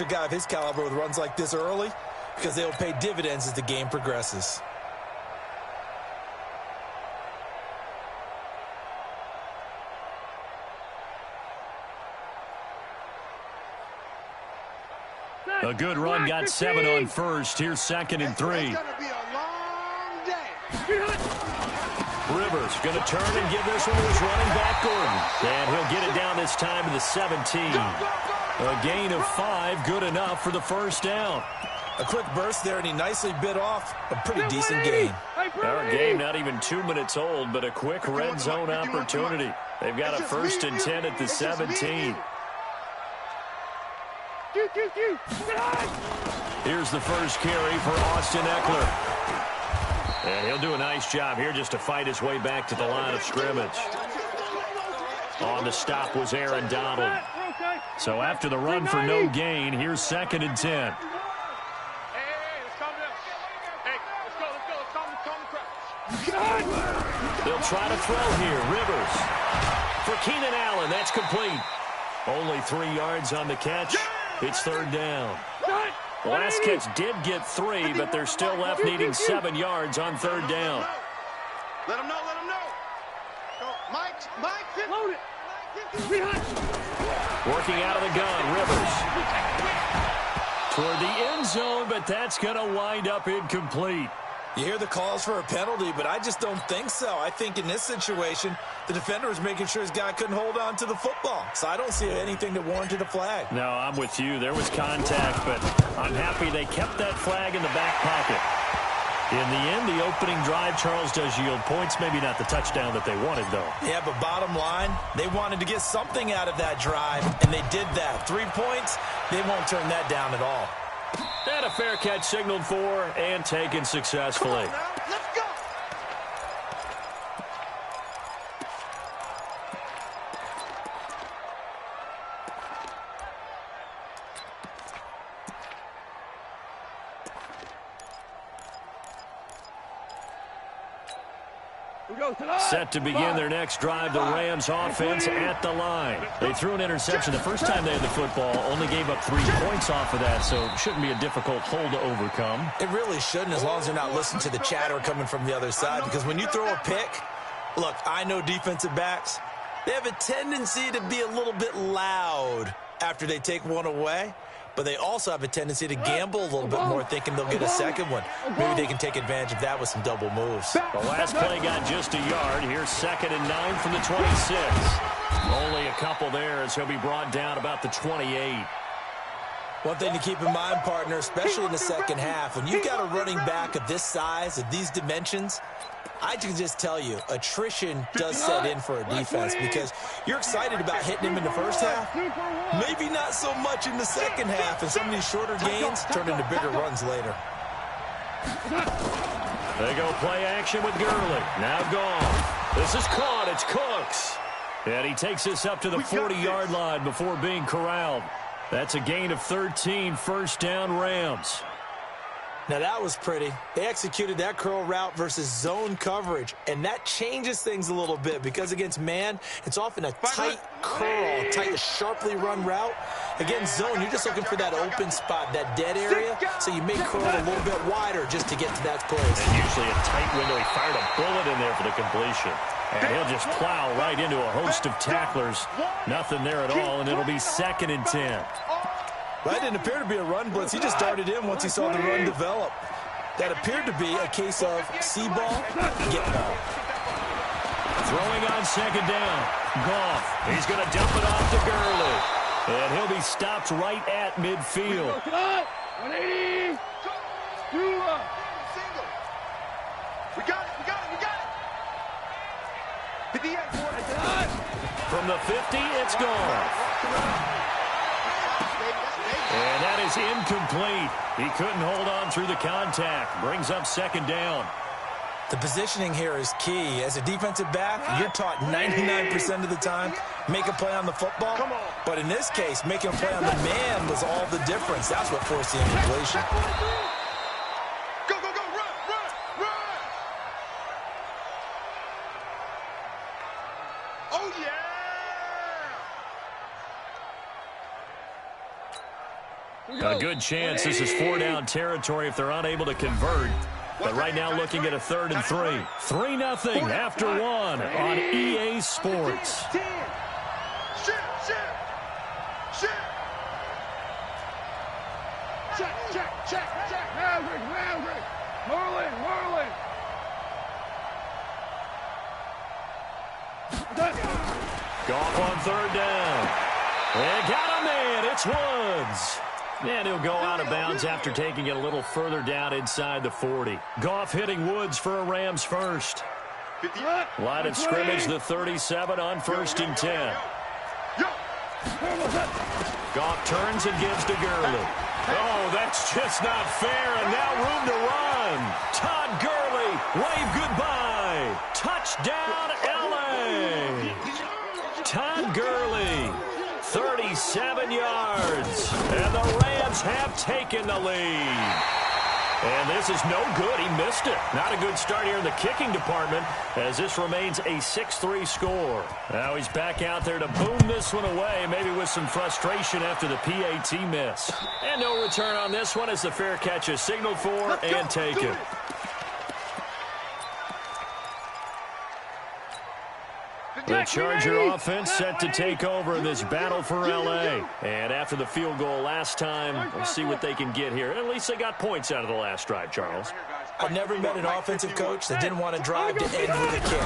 A guy of his caliber with runs like this early because they'll pay dividends as the game progresses. A good run, got 7 on first. Here's 2nd and 3. It's gonna be a long day. Rivers going to turn and give this one to his running back, Gordon. And he'll get it down this time to the 17. A gain of 5, good enough for the first down. A quick burst there, and he nicely bit off a pretty decent gain. Our game not even 2 minutes old, but a quick red zone opportunity. They've got a 1st and 10 at the 17. Here's the first carry for Austin Eckler. And he'll do a nice job here just to fight his way back to the line of scrimmage. On the stop was Aaron Donald. So after the run for no gain, here's 2nd and 10. They'll try to throw here. Rivers. For Keenan Allen, that's complete. Only 3 yards on the catch. It's 3rd down. The last catch did get 3, but they're still left needing 7 yards on 3rd down. Let him know, let him know. Go, Mike, load it. Working out of the gun, Rivers. Toward the end zone, but that's going to wind up incomplete. You hear the calls for a penalty, but I just don't think so. I think in this situation, the defender was making sure his guy couldn't hold on to the football. So I don't see anything that warranted a flag. No, I'm with you. There was contact, but I'm happy they kept that flag in the back pocket. In the end, the opening drive, Charles, does yield points. Maybe not the touchdown that they wanted, though. Yeah, but bottom line, they wanted to get something out of that drive, and they did that. 3 points, they won't turn that down at all. And a fair catch signaled for and taken successfully. Come on now, let's go. Set to begin their next drive, the Rams offense at the line. They threw an interception the first time they had the football, only gave up 3 points off of that, so it shouldn't be a difficult hole to overcome. It really shouldn't, as long as they're not listening to the chatter coming from the other side, because when you throw a pick, look, I know defensive backs, they have a tendency to be a little bit loud after they take one away. But they also have a tendency to gamble a little bit more, thinking they'll get a second one. Maybe they can take advantage of that with some double moves. The last play got just a yard. Here's 2nd and 9 from the 26. Only a couple there as he'll be brought down about the 28. One thing to keep in mind, partner, especially in the second half, when you've got a running back of this size, of these dimensions, I can just tell you, attrition does set in for a defense because you're excited about hitting him in the first half. Maybe not so much in the second half, and some of these shorter gains turn into bigger runs later. They go play action with Gurley. Now gone. This is caught. It's Cooks. And he takes this up to the 40-yard line before being corralled. That's a gain of 13, 1st down Rams. Now, that was pretty. They executed that curl route versus zone coverage, and that changes things a little bit because against man, it's often a tight curl, tight, sharply run route. Against zone, you're just looking for that open spot, that dead area, so you may curl a little bit wider just to get to that place. And usually a tight window. He fired a bullet in there for the completion. And he'll just plow right into a host of tacklers. Nothing there at all, and it'll be 2nd and 10. Well, that didn't appear to be a run blitz. He just darted in once he saw the run develop. That appeared to be a case of see ball, get ball. Throwing on 2nd down. Goff. He's going to dump it off to Gurley. And he'll be stopped right at midfield. 180. We got it. Hit the end for it. From the 50, it's gone. And that is incomplete. He couldn't hold on through the contact. Brings up 2nd down. The positioning here is key. As a defensive back, you're taught 99% of the time, make a play on the football. But in this case, making a play on the man was all the difference. That's what forced the incompletion. Go, run. Oh, yeah. A good chance this is 4-down territory if they're unable to convert. But right now looking at a 3rd and 3. 3-0 after 1 on EA Sports. Check. Maverick. Marlin. Goff on 3rd down. And got a man. It's Woods. And he'll go out of bounds after taking it a little further down inside the 40. Goff hitting Woods for a Rams first. Line of scrimmage, the 37 on 1st and 10. Goff turns and gives to Gurley. Oh, that's just not fair, and now room to run. Todd Gurley, wave goodbye. Touchdown, L.A. Todd Gurley, 37 yards, and the Rams have taken the lead. And this is no good. He missed it. Not a good start here in the kicking department as this remains a 6-3 score. Now he's back out there to boom this one away, maybe with some frustration after the PAT miss. And no return on this one as the fair catch is signaled for and taken. The Charger offense set to take over in this battle for L.A. And after the field goal last time, we'll see what they can get here. At least they got points out of the last drive, Charles. I've never met an offensive coach that didn't want to drive to end with a kick.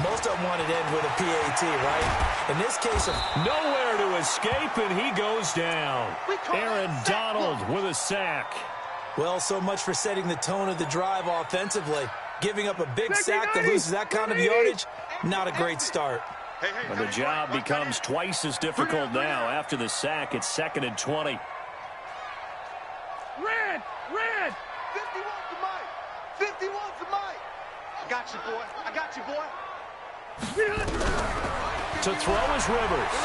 Most of them wanted to end with a PAT, right? In this case, nowhere to escape, and he goes down. Aaron Donald with a sack. Well, so much for setting the tone of the drive offensively. Giving up a big sack that loses that kind of yardage, not a great start. But the job becomes twice as difficult now. After the sack, it's 2nd and 20. Red! 51 to Mike! 51 to Mike! I got you, boy. To throw is Rivers.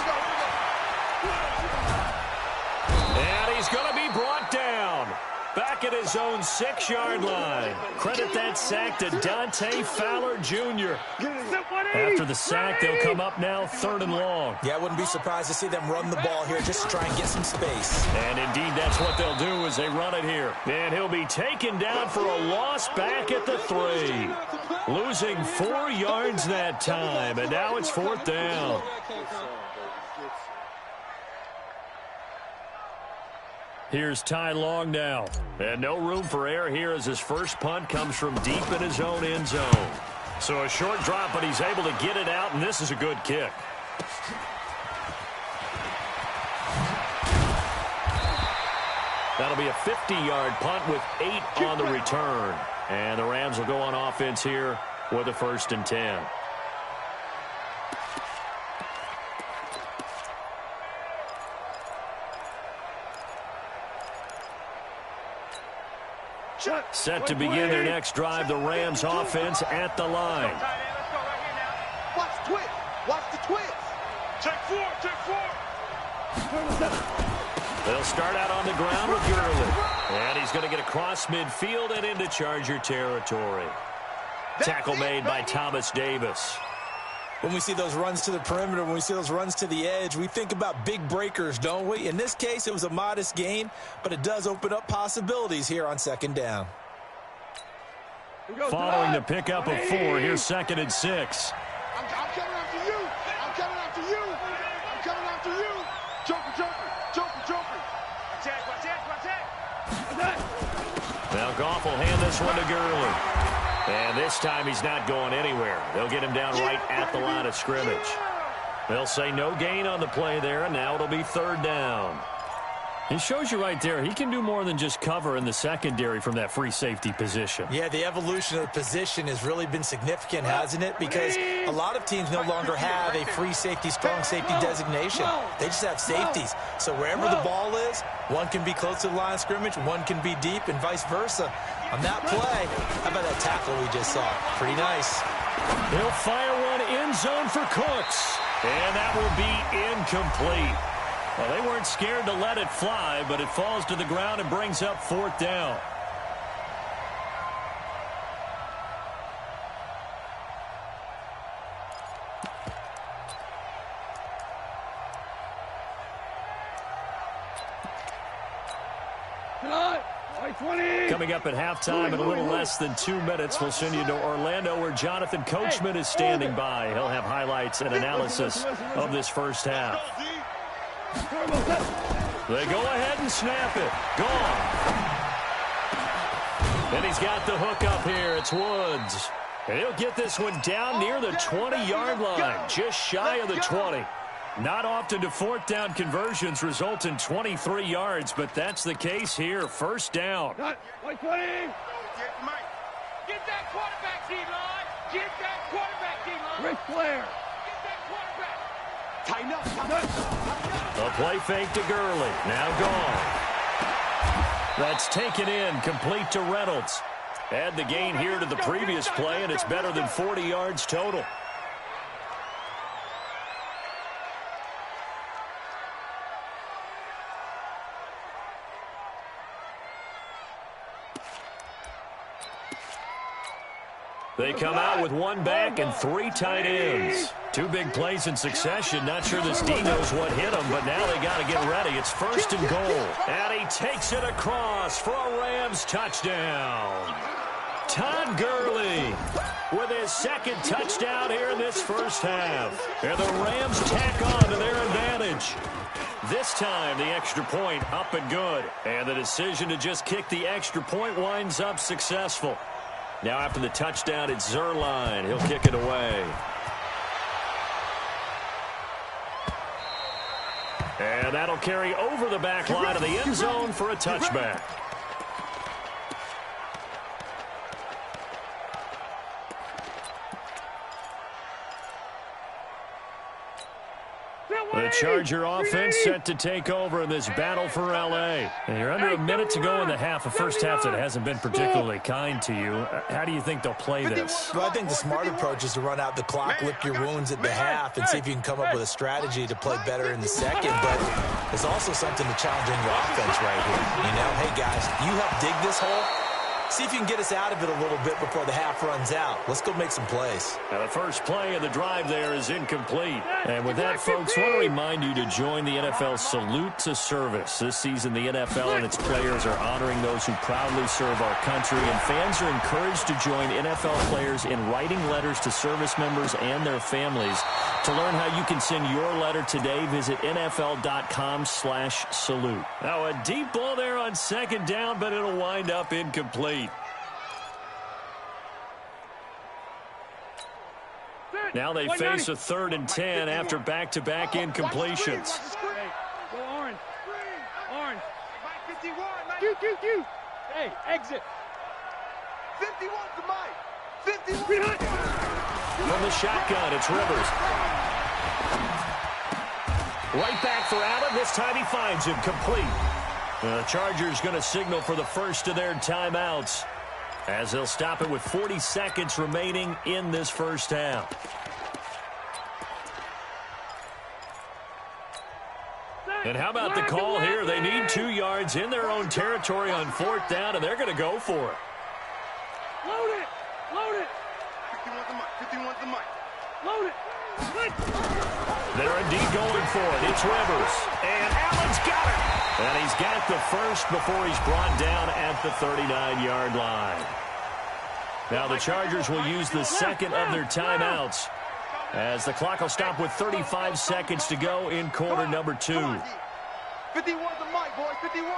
And he's going to be brought down. Back at his own 6-yard line. Credit that sack to Dante Fowler Jr. After the sack, they'll come up now 3rd and long. Yeah, I wouldn't be surprised to see them run the ball here just to try and get some space. And indeed, that's what they'll do as they run it here. And he'll be taken down for a loss back at the 3. Losing 4 yards that time, and now it's 4th down. Here's Ty Long now. And no room for error here as his first punt comes from deep in his own end zone. So a short drop, but he's able to get it out, and this is a good kick. That'll be a 50-yard punt with 8 on the return. And the Rams will go on offense here with a 1st and 10. Set to begin their next drive, the Rams offense at the line. Watch the twist. Check four. They'll start out on the ground with Gurley. And he's going to get across midfield and into Charger territory. Tackle made by Thomas Davis. When we see those runs to the perimeter, when we see those runs to the edge, we think about big breakers, don't we? In this case, it was a modest gain, but it does open up possibilities here on 2nd down. Following the pickup of 4, here's 2nd and 6. I'm coming after you. Joker. Now Goff will hand this one to Gurley. And this time he's not going anywhere. They'll get him down right at the line of scrimmage. They'll say no gain on the play there, and now it'll be 3rd down. It shows you right there, he can do more than just cover in the secondary from that free safety position. Yeah, the evolution of the position has really been significant, hasn't it? Because a lot of teams no longer have a free safety, strong safety designation. They just have safeties. So wherever the ball is, one can be close to the line of scrimmage, one can be deep, and vice versa. On that play, how about that tackle we just saw? Pretty nice. He'll fire one end zone for Cooks. And that will be incomplete. Well, they weren't scared to let it fly, but it falls to the ground and brings up 4th down. Coming up at halftime in a little less than 2 minutes, we'll send you to Orlando where Jonathan Coachman is standing by. He'll have highlights and analysis of this first half. They go ahead and snap it. Gone. And he's got the hook up here. It's Woods. And he'll get this one down near the 20-yard line, just shy of the 20. Not often do fourth down conversions result in 23 yards, but that's the case here. First down. Get that quarterback, D-line. Get that quarterback, D-line. Ric Flair. Get that quarterback. Tighten up. A play fake to Gurley. Now gone. That's taken in, complete to Reynolds. Add the gain here to the previous play, and it's better than 40 yards total. They come out with one back and 3 tight ends. 2 big plays in succession. Not sure this D knows what hit him, but now they got to get ready. It's first and goal. And he takes it across for a Rams touchdown. Todd Gurley with his second touchdown here in this first half. And the Rams tack on to their advantage. This time, the extra point up and good. And the decision to just kick the extra point winds up successful. Now after the touchdown, it's Zerline. He'll kick it away. And that'll carry over the back line of the end zone for a touchback. The Charger offense set to take over in this battle for L.A. And you're under a minute to go in the half, a first half that hasn't been particularly kind to you. How do you think they'll play this? Well, I think the smart approach is to run out the clock, lick your wounds at the half, and see if you can come up with a strategy to play better in the second. But there's also something to challenging your offense right here. You know, hey, guys, you help dig this hole. See if you can get us out of it a little bit before the half runs out. Let's go make some plays. Now the first play of the drive there is incomplete. And with that, folks, I want to remind you to join the NFL Salute to Service. This season, the NFL and its players are honoring those who proudly serve our country, and fans are encouraged to join NFL players in writing letters to service members and their families. To learn how you can send your letter today, visit NFL.com/salute. Now a deep ball there on second down, but it'll wind up incomplete. Now they face a 3rd and 10 after back-to-back incompletions. Go orange. Orange. 51. Q. Hey, exit. 51 to Mike. 51. From the shotgun, it's Rivers. Right back for Allen. This time he finds him complete. The Chargers going to signal for the first of their timeouts, as they'll stop it with 40 seconds remaining in this first half. And how about the call here? They need 2 yards in their own territory on 4th down, and they're going to go for it. Load it. 51 to Mike. Load it. They're indeed going for it. It's Rivers. And Allen's got it. And he's got the first before he's brought down at the 39-yard line. Now the Chargers will use the second of their timeouts, as the clock will stop with 35 seconds to go in quarter number 2. 51 to Mike, boys. 51.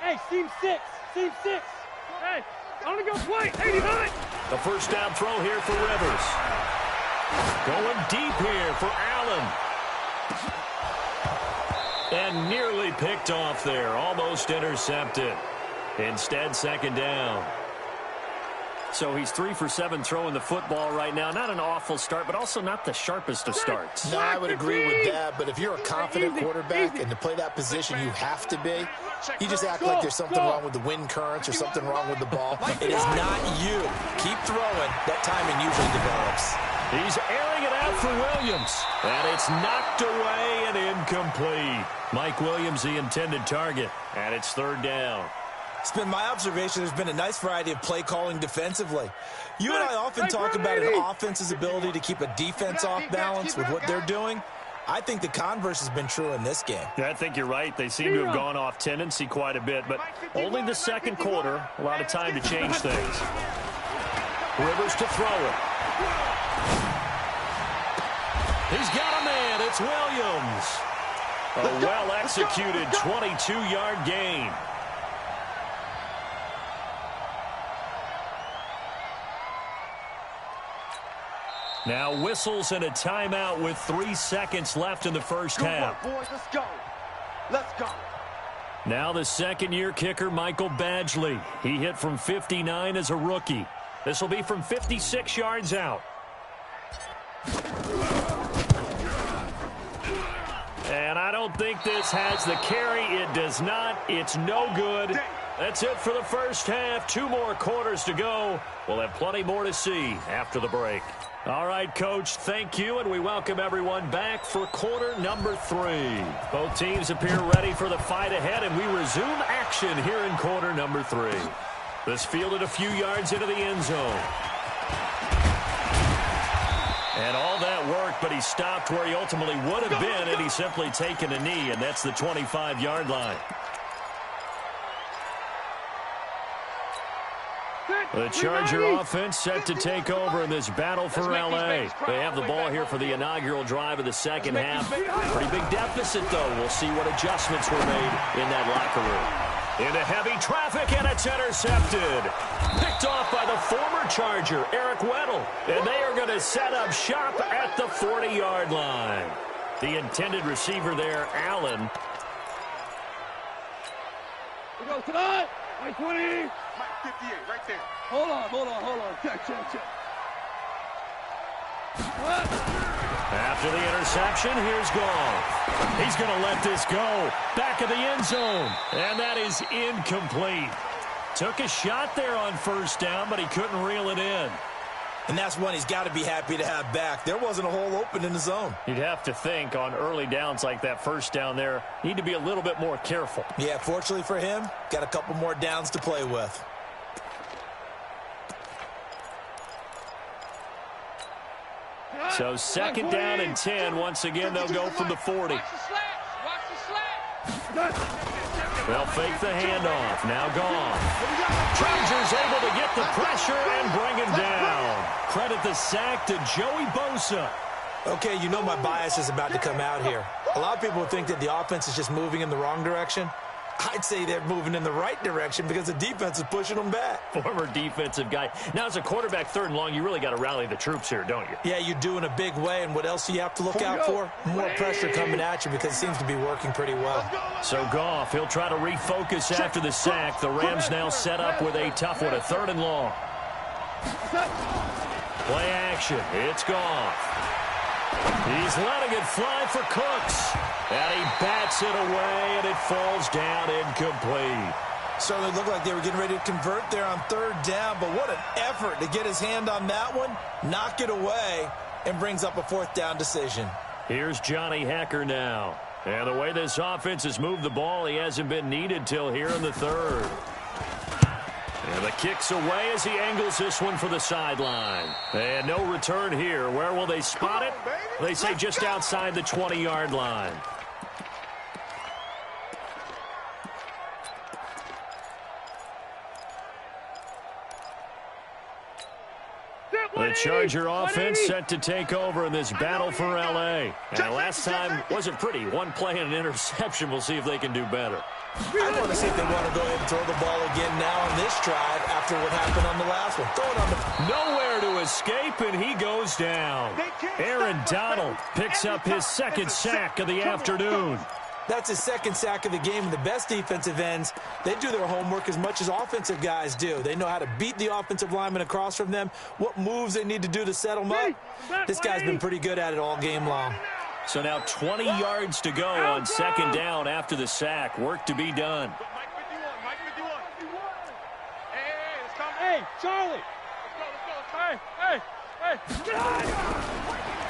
Hey, seam 6. Hey, I want to go play. 89. The first down throw here for Rivers. Going deep here for Allen. And nearly picked off there. Almost intercepted. Instead, second down. So he's 3 for 7 throwing the football right now. Not an awful start, but also not the sharpest of starts. No, I would agree with that. But if you're a confident quarterback and to play that position you have to be, you just act like there's something wrong with the wind currents or something wrong with the ball. It is not you. Keep throwing. That timing usually develops. He's airing it out for Williams. And it's knocked away and incomplete. Mike Williams, the intended target. And it's 3rd down. It's been my observation there's been a nice variety of play calling defensively. You and I often talk about an offense's ability to keep a defense off balance with what they're doing. I think the converse has been true in this game. Yeah, I think you're right. They seem to have gone off tendency quite a bit, but only the second quarter. A lot of time to change things. Rivers to throw it. He's got a man. It's Williams. A well-executed 22-yard gain. Now whistles and a timeout with 3 seconds left in the first half. Boys, let's go. Let's go. Now the second-year kicker, Michael Badgley. He hit from 59 as a rookie. This will be from 56 yards out. And I don't think this has the carry. It does not. It's no good. That's it for the first half. 2 more quarters to go. We'll have plenty more to see after the break. All right, Coach, thank you, and we welcome everyone back for quarter number 3. Both teams appear ready for the fight ahead, and we resume action here in quarter number 3. This fielded a few yards into the end zone. And all that worked, but he stopped where he ultimately would have been had he simply taken a knee, and that's the 25-yard line. The Charger offense set to take over in this battle for L.A. They have the ball here for the inaugural drive of the second half. Pretty big deficit, though. We'll see what adjustments were made in that locker room. Into heavy traffic, and it's intercepted. Picked off by the former Charger, Eric Weddle. And they are going to set up shop at the 40-yard line. The intended receiver there, Allen. We go tonight. 20. Mike 58, right there. Hold on. Check. After the interception, here's Goff. He's going to let this go. Back of the end zone. And that is incomplete. Took a shot there on first down, but he couldn't reel it in. And that's one he's got to be happy to have back. There wasn't a hole open in the zone. You'd have to think on early downs like that first down there, need to be a little bit more careful. Yeah, fortunately for him, got a couple more downs to play with. So second down and 10. Once again, they'll go from the 40. Watch the slap. They'll fake the handoff. Now gone. Chargers able to get the pressure and bring him down. Credit the sack to Joey Bosa. Okay, you know my bias is about to come out here. A lot of people think that the offense is just moving in the wrong direction. I'd say they're moving in the right direction because the defense is pushing them back. Former defensive guy. Now, as a quarterback, 3rd and long, you really got to rally the troops here, don't you? Yeah, you do in a big way, and what else do you have to look out for? More pressure coming at you because it seems to be working pretty well. So Goff, he'll try to refocus after the sack. The Rams now set up with a tough one, a 3rd and long. Play action. It's Goff. He's letting it fly for Cooks. And he bats it away, and it falls down incomplete. Certainly looked like they were getting ready to convert there on 3rd down, but what an effort to get his hand on that one, knock it away, and brings up a 4th down decision. Here's Johnny Hekker now. And the way this offense has moved the ball, he hasn't been needed till here in the 3rd. And the kick's away as he angles this one for the sideline. And no return here. Where will they spot it? They say just outside the 20-yard line. The Charger offense set to take over in this battle for L.A. And last time wasn't pretty. One play and an interception. We'll see if they can do better. I want to see if they want to go ahead and throw the ball again now on this drive after what happened on the last one. Throw it on the... Nowhere to escape, and he goes down. Aaron Donald picks up his 2nd sack of the afternoon. That's his 2nd sack of the game, and the best defensive ends, they do their homework as much as offensive guys do. They know how to beat the offensive lineman across from them, what moves they need to do to set them up. This guy's been pretty good at it all game long. So now 20 yards to go on 2nd down after the sack. Work to be done. Mike 51. Hey, let's come. Hey, Charlie. Let's go. Hey.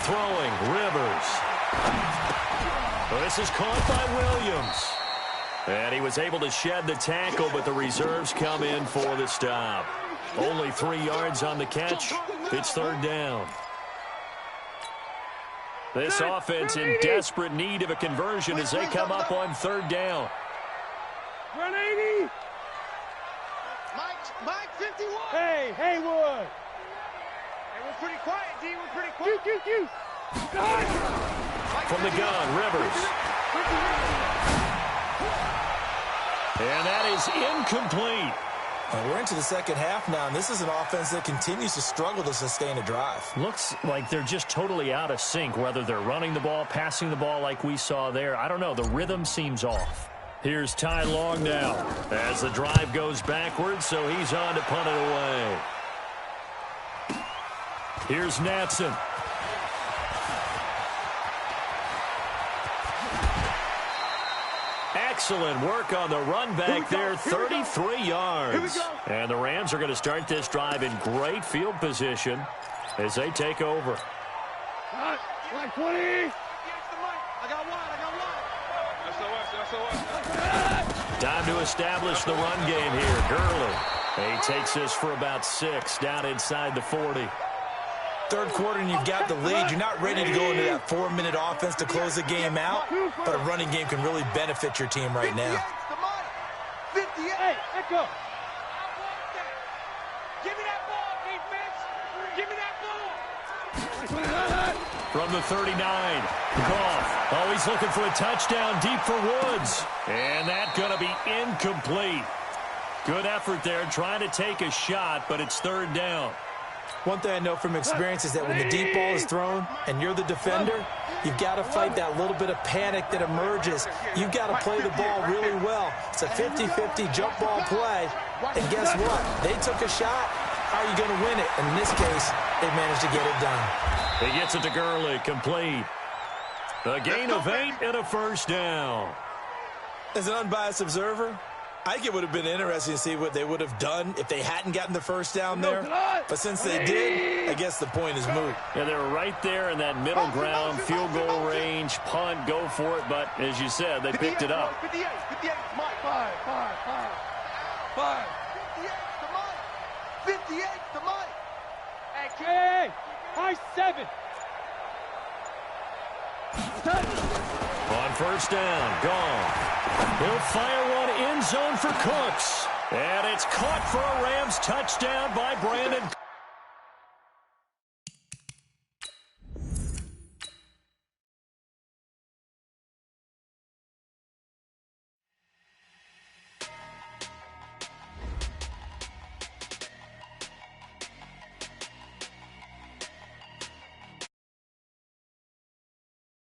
Throwing, Rivers. This is caught by Williams. And he was able to shed the tackle, but the reserves come in for the stop. Only 3 yards on the catch. It's 3rd down. This offense in desperate need of a conversion as they come up on third down. Run 80. Mike 51. Hey, Haywood. Hey, we're pretty quiet, D. We're pretty quiet. Q. From the gun, Rivers. And that is incomplete. And we're into the second half now, and this is an offense that continues to struggle to sustain a drive. Looks like they're just totally out of sync, whether they're running the ball, passing the ball like we saw there. I don't know. The rhythm seems off. Here's Ty Long now as the drive goes backwards, so he's on to punt it away. Here's Natson. Excellent work on the run back there, 33 yards. And the Rams are going to start this drive in great field position as they take over. Like 20. I got one. Time to establish the run game here. Gurley. He takes this for about 6 down inside the 40. Third quarter and you've got the lead. You're not ready to go into that 4-minute offense to close the game out, but a running game can really benefit your team right now. 58. Hey, Echo. Give me that ball, defense. Give me that ball. From the 39, Goff. Oh, he's looking for a touchdown deep for Woods. And that's going to be incomplete. Good effort there, trying to take a shot, but it's third down. One thing I know from experience is that when the deep ball is thrown and you're the defender, you've got to fight that little bit of panic that emerges. You've got to play the ball really well. It's a 50-50 jump ball play. And guess what? They took a shot. How are you going to win it? And in this case, they managed to get it done. He gets it to Gurley, complete. A gain of 8 and a first down. As an unbiased observer, I think it would have been interesting to see what they would have done if they hadn't gotten the first down there. But since they did, I guess the point is moot. Yeah, they were right there in that middle ground, field goal range, punt, go for it. But as you said, they picked it up. 58, Mike. 5. 58 to Mike. Hey, high 7. On first down, gone. He'll fire one end zone for Cooks. And it's caught for a Rams touchdown by Brandon.